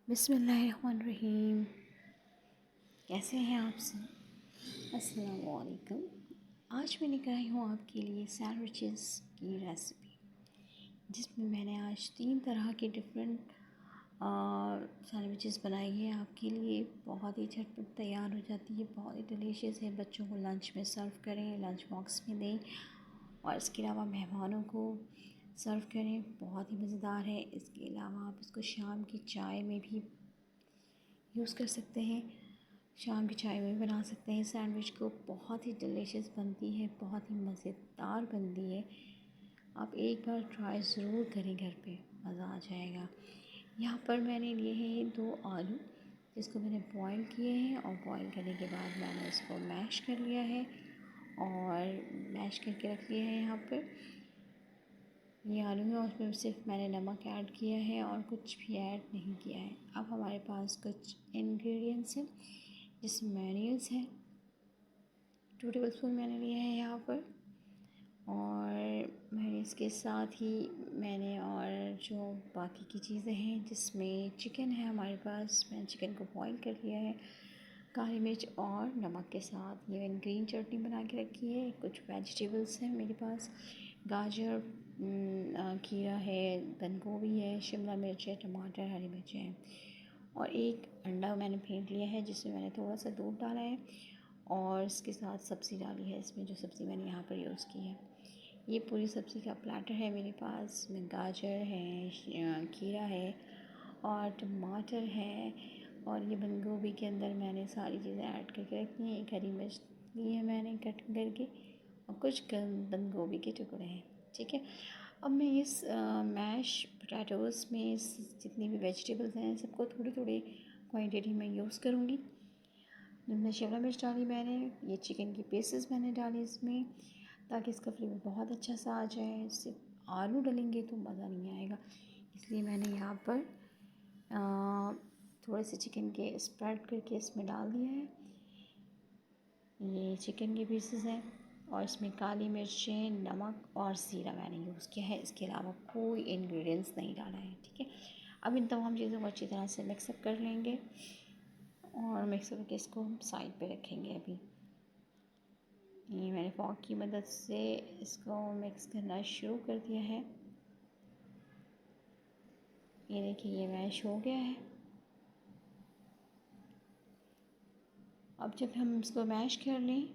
बिस्मिल्लाहिर्रहमानिर्रहीम। कैसे हैं आप सब? अस्सलाम वालेकुम। आज मैं लेकर आई हूँ आपके लिए सैंडविचेस की रेसिपी, जिसमें मैंने आज 3 तरह के डिफरेंट सैंडविचेस बनाई है आपके लिए। बहुत ही झटपट तैयार हो जाती है, बहुत ही डिलीशियस है। बच्चों को लंच में सर्व करें, लंच बॉक्स में दें और इसके अलावा मेहमानों को सर्व करें, बहुत ही मज़ेदार है। इसके अलावा आप इसको शाम की चाय में भी यूज़ कर सकते हैं, शाम की चाय में बना सकते हैं सैंडविच को। बहुत ही डिलीशियस बनती है, बहुत ही मज़ेदार बनती है। आप एक बार ट्राई ज़रूर करें घर पे, मज़ा आ जाएगा। यहाँ पर मैंने लिए हैं 2 आलू, जिसको मैंने बॉईल किए हैं और बॉईल करने के बाद मैंने इसको मैश कर लिया है और मैश करके रख लिया है। यहाँ पर ये आलू है और उसमें सिर्फ मैंने नमक ऐड किया है और कुछ भी ऐड नहीं किया है। अब हमारे पास कुछ इंग्रेडिएंट्स हैं, जिसमें मेयोनीज़ है 2 टेबलस्पून मैंने लिया है यहाँ पर। और मेयोनीज़ के साथ ही मैंने और जो बाकी की चीज़ें हैं, जिसमें चिकन है हमारे पास, मैंने चिकन को बॉईल कर लिया है काली मिर्च और नमक के साथ। ये मैंने ग्रीन चटनी बना के रखी है। कुछ वेजिटेबल्स हैं मेरे पास, गाजर, खीरा है, बंद गोभी है, शिमला मिर्च है, टमाटर, हरी मिर्च है और एक अंडा मैंने फेंट लिया है, जिसमें मैंने थोड़ा सा दूध डाला है और इसके साथ सब्ज़ी डाली है। इसमें जो सब्ज़ी मैंने यहाँ पर यूज़ की है, ये पूरी सब्ज़ी का प्लेटर है मेरे पास। इसमें गाजर है, खीरा है और टमाटर है और ये बंद गोभी के अंदर मैंने सारी चीज़ें ऐड करके रखी हैं। एक हरी मिर्च ली है मैंने कट करके और कुछ बंद गोभी के टुकड़े हैं, ठीक है। अब मैं इस मैश पोटैटोज़ में जितनी भी वेजिटेबल्स हैं, सबको थोड़ी थोड़ी क्वांटिटी में यूज़ करूँगी। जिसमें शिमला मिर्च डाली मैंने, ये चिकन की पीसेस मैंने डाली इसमें, ताकि इसका फ्लेवर बहुत अच्छा सा आ जाए। सिर्फ आलू डालेंगे तो मज़ा नहीं आएगा, इसलिए मैंने यहाँ पर थोड़े से चिकन के स्प्रेड करके इसमें डाल दिया है। ये चिकन के पीसेस हैं और इसमें काली मिर्चें, नमक और ज़ीरा मैंने यूज़ किया है। इसके अलावा कोई इंग्रेडिएंट्स नहीं डाला है, ठीक है। अब इन तमाम चीज़ों को अच्छी तरह से मिक्सअप कर लेंगे और मिक्सअप करके इसको हम साइड पे रखेंगे। अभी ये मैंने फॉक की मदद से इसको मिक्स करना शुरू कर दिया है। ये देखिए, ये मैश हो गया है। अब जब हम इसको मैश कर लें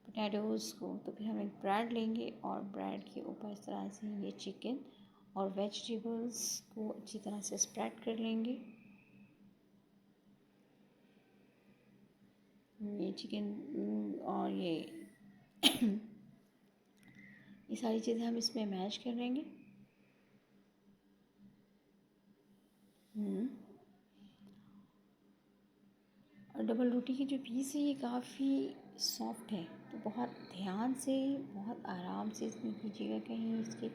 पोटैटोज़ को, तो फिर हम एक ब्रेड लेंगे और ब्रेड के ऊपर इस तरह से ये चिकन और वेजिटेबल्स को अच्छी तरह से स्प्रेड कर लेंगे। ये चिकन और ये सारी चीज़ें हम इसमें मैश कर लेंगे। और डबल रोटी की जो पीस है, ये काफ़ी सॉफ्ट है, तो बहुत ध्यान से, बहुत आराम से इसमें कीजिएगा, कहीं इसकी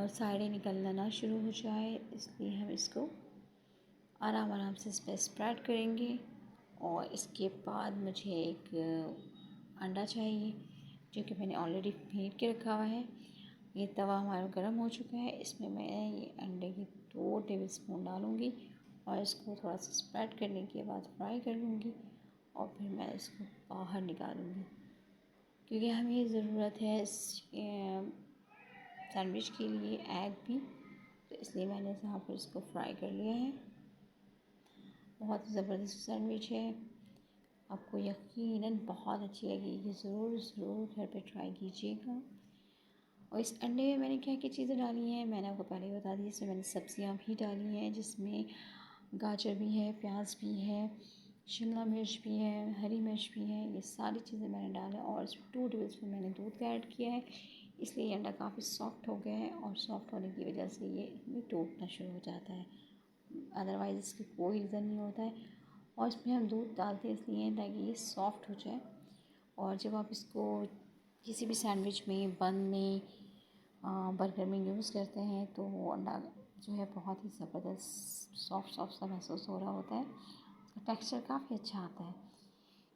साइडें निकलना ना शुरू हो जाए। इसलिए हम इसको आराम आराम से इस पर स्प्रेड करेंगे। और इसके बाद मुझे एक अंडा चाहिए, जो कि मैंने ऑलरेडी फेंट के रखा हुआ है। ये तवा हमारा गर्म हो चुका है, इसमें मैं ये अंडे की 2 टेबलस्पून डालूँगी और इसको थोड़ा सा स्प्रेड करने के बाद फ्राई कर लूँगी और फिर मैं इसको बाहर निकालूँगी, क्योंकि हमें ज़रूरत है इस सैंडविच के लिए एग भी, तो इसलिए मैंने यहाँ पर इसको फ्राई कर लिया है। बहुत ज़बरदस्त सैंडविच है, आपको यकीनन बहुत अच्छी लगेगी। ज़रूर ज़रूर घर पे ट्राई कीजिएगा। और इस अंडे में मैंने क्या क्या चीज़ें डाली हैं, मैंने आपको पहले ही बता दी। इसमें मैंने सब्जियां भी डाली हैं, जिसमें गाजर भी है, प्याज भी है, शिमला मिर्च भी है, हरी मिर्च भी है। ये सारी चीज़ें मैंने डाला और इसमें 2 टेबलस्पून मैंने दूध का ऐड किया है, इसलिए ये अंडा काफ़ी सॉफ्ट हो गया है और सॉफ्ट होने की वजह से ये टूटना शुरू हो जाता है, अदरवाइज़ इसकी कोई रीज़न नहीं होता है। और इसमें हम दूध डालते हैं इसलिए ताकि ये सॉफ्ट हो जाए। और जब आप इसको किसी भी सैंडविच में, बन में, बर्गर में यूज़ करते हैं, तो वो अंडा जो है बहुत ही ज़बरदस्त सॉफ्ट सॉफ्ट सा महसूस हो रहा होता है। उसका टेक्सचर काफ़ी अच्छा आता है।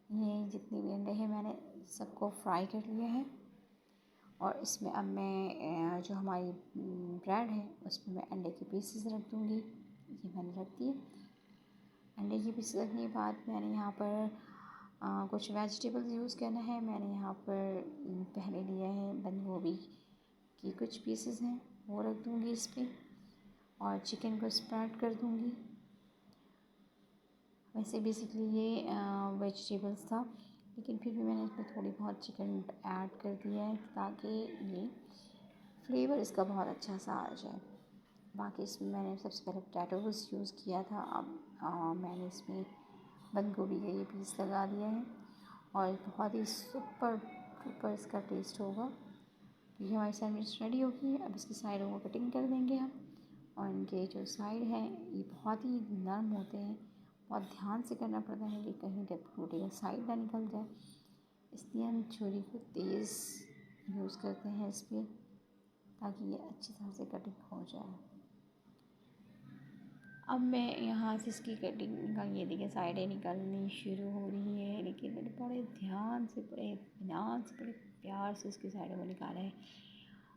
ये जितने भी अंडे हैं मैंने सबको फ्राई कर लिया है और इसमें अब मैं जो हमारी ब्रेड है उसमें मैं अंडे के पीसेस रख दूँगी ये मैंने रख दिए। अंडे की पीस रखने के बाद मैंने यहाँ पर कुछ वेजिटेबल्स यूज़ करना है। मैंने यहाँ पर पहले लिया है बंद गोभी की कुछ पीसेस हैं, वो रख दूँगी इस पर और चिकन को स्प्रेड कर दूँगी। वैसे बेसिकली ये वेजिटेबल्स था, लेकिन फिर भी मैंने इसमें थोड़ी बहुत चिकन ऐड कर दिया है ताकि ये फ्लेवर इसका बहुत अच्छा सा आ जाए। बाकी इसमें मैंने सबसे पहले पोटैटोज़ यूज़ किया था। अब मैंने इसमें बंद गोभी का ये पीस लगा दिया है और बहुत ही सुपर इसका टेस्ट होगा। ये हमारी सैंडविच रेडी होगी। अब इसकी साइडों को कटिंग कर देंगे हम, और इनके जो साइड हैं ये बहुत ही नरम होते हैं, बहुत ध्यान से करना पड़ता है कि कहीं रोटी का साइड ना निकल जाए, इसलिए हम छुरी को तेज़ यूज़ करते हैं इस पर ताकि ये अच्छी तरह से कटिंग हो जाए। अब मैं यहाँ से इसकी कटिंग निकाल, ये देखिए साइडें निकलनी शुरू हो रही है, लेकिन मैंने बड़े ध्यान से, बड़े इत्मीनान से, बड़े प्यार से इसकी साइडों को निकाला है।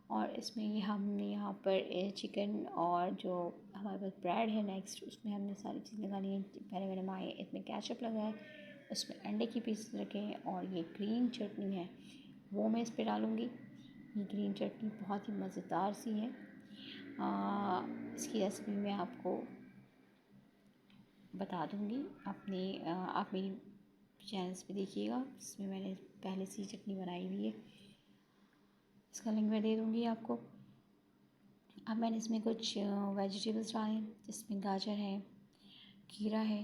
और इसमें ये हमने यहाँ पर चिकन और जो हमारे पास ब्रेड है नेक्स्ट, उसमें हमने सारी चीज़ लगानी है। पहले मैंने इसमें केचप लगाया, उसमें अंडे की पीस रखे हैं और ये ग्रीन चटनी है वो मैं इस पर डालूँगी। ये ग्रीन चटनी बहुत ही मज़ेदार सी है। इसकी रेसिपी मैं आपको बता दूँगी आप मेरी चैनल्स पे देखिएगा, इसमें मैंने पहले से ही चटनी बनाई हुई है, इसका लिंक मैं दे दूँगी आपको। अब मैंने इसमें कुछ वेजिटेबल्स डाले जिसमें गाजर है, खीरा है,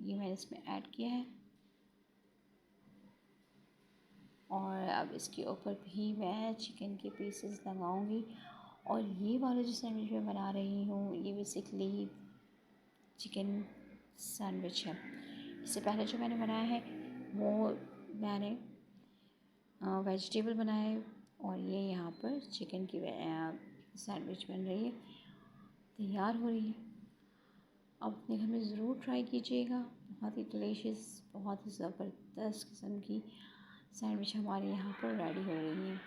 ये मैंने इसमें ऐड किया है। और अब इसके ऊपर भी मैं चिकन के पीसेस लगाऊंगी। और ये वाला जो सैंडविच मैं बना रही हूँ ये बेसिकली चिकन सैंडविच है। इससे पहले जो मैंने बनाया है वो मैंने वेजिटेबल बनाया है, और ये यहाँ पर चिकन की सैंडविच बन रही है, तैयार हो रही है। आप अपने घर में ज़रूर ट्राई कीजिएगा। बहुत ही डिलीशियस, बहुत ही ज़बरदस्त किस्म की सैंडविच हमारे यहाँ पर रेडी हो रही है।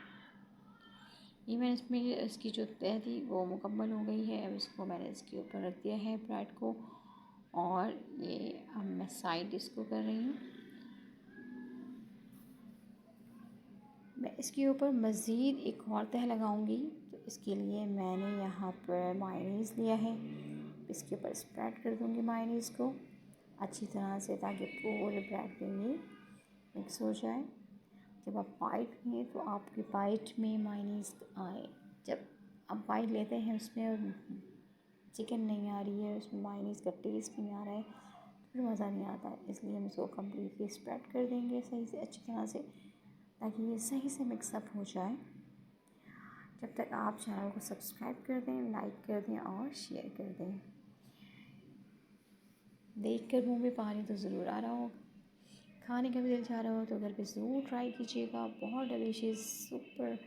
ये मैंने इसमें इसकी जो तह थी वो मुकम्मल हो गई है। अब इसको मैंने इसके ऊपर रख दिया है ब्रेड को, और ये अब मैं साइड इसको कर रही हूँ। मैं इसके ऊपर मज़ीद एक और तह लगाऊंगी, तो इसके लिए मैंने यहाँ पर मायोनीज़ लिया है। इसके ऊपर स्प्रेड कर दूँगी मायोनीज़ को अच्छी तरह से ताकि पूरे ब्रेड पे ये मिक्स हो जाए। जब आप बाइट लें तो आपके बाइट में मायोनीज़ आए। जब आप बाइट लेते हैं उसमें चिकन नहीं आ रही है, उसमें मायोनीज़ का टेस्ट नहीं आ रहा है, फिर मज़ा नहीं आता है। इसलिए हम इसको कम्प्लीटली स्प्रेड कर देंगे सही से, अच्छी तरह से, ताकि ये सही से मिक्सअप हो जाए। जब तक आप चैनल को सब्सक्राइब कर दें, लाइक कर दें और शेयर कर दें। देख कर मुँह में पानी तो ज़रूर आ रहा होगा, खाने का भी दिल चाह रहा हो तो घर पे ज़रूर ट्राई कीजिएगा। बहुत डिलीशियस सुपर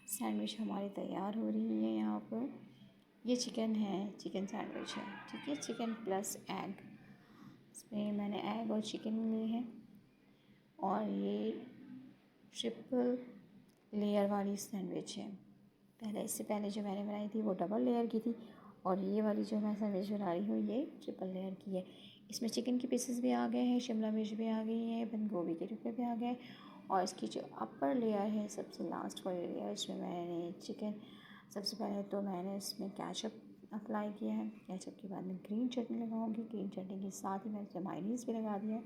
सैंडविच हमारी तैयार हो रही है। यहाँ पर ये चिकन है, चिकन सैंडविच है, ठीक है, चिकन प्लस एग। इसमें मैंने एग और चिकन लिए हैं, और ये ट्रिपल लेयर वाली सैंडविच है। इससे पहले जो मैंने बनाई थी वो डबल लेयर की थी, और ये वाली जो मैं सैंडविच बना रही हूँ ये ट्रिपल लेयर की है। इसमें चिकन के पीसेस भी आ गए हैं, शिमला मिर्च भी आ गई है, बंद गोभी के टुकड़े भी आ गए, और इसकी जो अपर लेयर है, सबसे लास्ट वाली लेयर, इसमें मैंने चिकन, सबसे पहले तो मैंने इसमें केचप अप्लाई किया है। केचप के बाद में ग्रीन चटनी लगाऊंगी, ग्रीन चटनी के साथ ही मैंने मायोनीज़ भी लगा दिया है,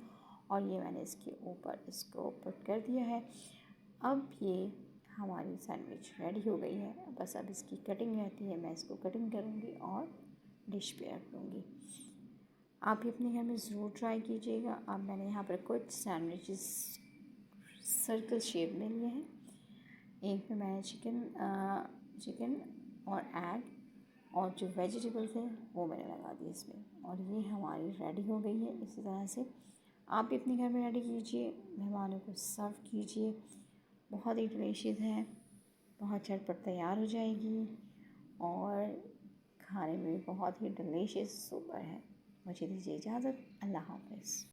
और ये मैंने इसके ऊपर इसको पुट कर दिया है। अब ये हमारी सैंडविच रेडी हो गई है। बस अब इसकी कटिंग रहती है, मैं इसको कटिंग करूँगी और डिश पे रख लूँगी। आप भी अपने घर में ज़रूर ट्राई कीजिएगा। अब मैंने यहाँ पर कुछ सैंडविचेस सर्कल शेप में लिए हैं। एक में मैंने चिकन और एग और जो वेजिटेबल्स हैं वो मैंने लगा दिए इसमें, और ये हमारी रेडी हो गई है। इसी तरह से आप भी अपने घर में रेडी कीजिए, मेहमानों को सर्व कीजिए। बहुत ही डिलीशियस है, बहुत झटपट तैयार हो जाएगी, और खाने में बहुत ही डिलीशियस सुपर है। मुझे दीजिए इजाज़त। अल्लाह हाफ़िज़।